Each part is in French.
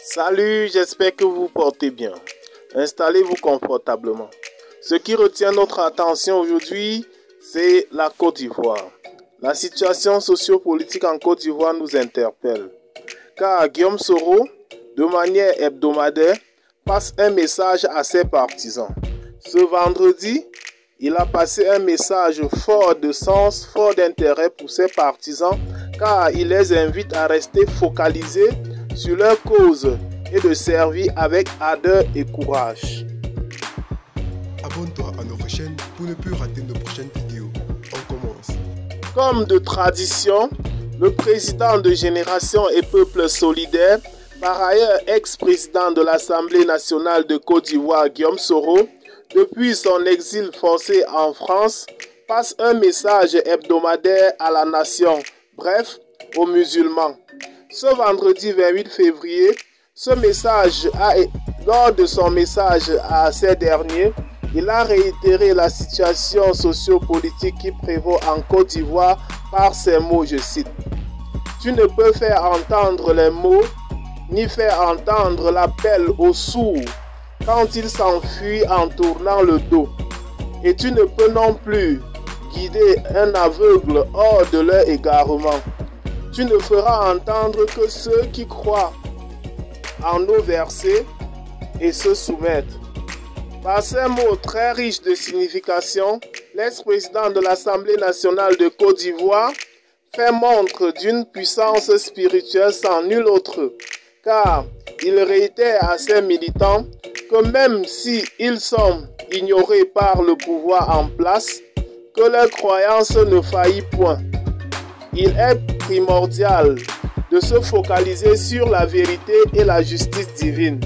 Salut, j'espère que vous vous portez bien. Installez-vous confortablement. Ce qui retient notre attention aujourd'hui, c'est la Côte d'Ivoire. La situation sociopolitique en Côte d'Ivoire nous interpelle. Car Guillaume Soro, de manière hebdomadaire, passe un message à ses partisans. Ce vendredi, il a passé un message fort de sens, fort d'intérêt pour ses partisans, car il les invite à rester focalisés sur leur cause et de servir avec ardeur et courage. Abonne-toi à notre chaîne pour ne plus rater nos prochaines vidéos. On commence. Comme de tradition, le président de Génération et Peuple Solidaire, par ailleurs ex-président de l'Assemblée nationale de Côte d'Ivoire, Guillaume Soro, depuis son exil forcé en France, passe un message hebdomadaire à la nation, bref, aux musulmans. Ce vendredi 28 février, lors de son message à ces derniers, il a réitéré la situation socio-politique qui prévaut en Côte d'Ivoire par ces mots, je cite. « Tu ne peux faire entendre les mots, ni faire entendre l'appel aux sourds quand ils s'enfuient en tournant le dos. Et tu ne peux non plus guider un aveugle hors de leur égarement. Tu ne feras entendre que ceux qui croient en nos versets et se soumettent. » Par ces mots très riches de signification, l'ex-président de l'Assemblée nationale de Côte d'Ivoire fait montre d'une puissance spirituelle sans nul autre, car il réitère à ses militants que même s'ils sont ignorés par le pouvoir en place, que leur croyance ne faillit point. Il est primordial de se focaliser sur la vérité et la justice divine.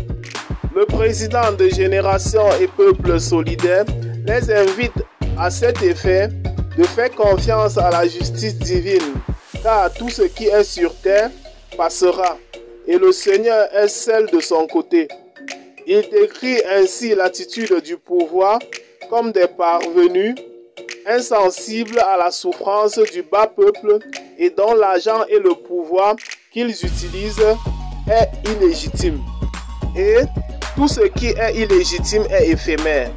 Le président de Génération et Peuple Solidaire les invite à cet effet de faire confiance à la justice divine, car tout ce qui est sur terre passera, et le Seigneur est seul de son côté. Il décrit ainsi l'attitude du pouvoir comme des parvenus, insensibles à la souffrance du bas peuple et dont l'argent et le pouvoir qu'ils utilisent est illégitime. Et tout ce qui est illégitime est éphémère.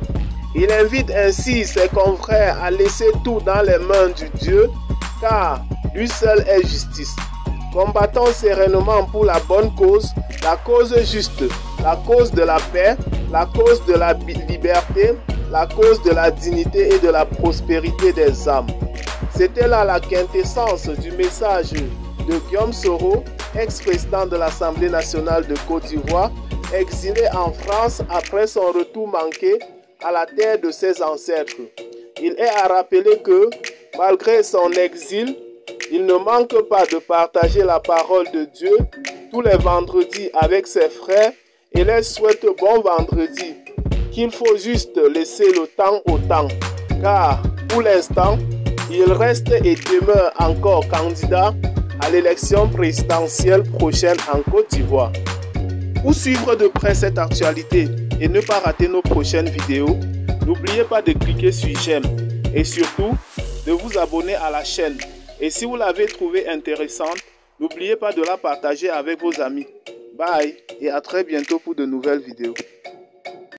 Il invite ainsi ses confrères à laisser tout dans les mains du Dieu, car lui seul est justice. Combattons sereinement pour la bonne cause, la cause juste, la cause de la paix, la cause de la liberté, la cause de la dignité et de la prospérité des âmes. C'était là la quintessence du message de Guillaume Soro, ex-président de l'Assemblée nationale de Côte d'Ivoire, exilé en France après son retour manqué à la terre de ses ancêtres. Il est à rappeler que, malgré son exil, il ne manque pas de partager la parole de Dieu tous les vendredis avec ses frères et les souhaite bon vendredi, qu'il faut juste laisser le temps au temps, car pour l'instant, il reste et demeure encore candidat à l'élection présidentielle prochaine en Côte d'Ivoire. Pour suivre de près cette actualité et ne pas rater nos prochaines vidéos, n'oubliez pas de cliquer sur j'aime et surtout de vous abonner à la chaîne. Et si vous l'avez trouvée intéressante, n'oubliez pas de la partager avec vos amis. Bye et à très bientôt pour de nouvelles vidéos.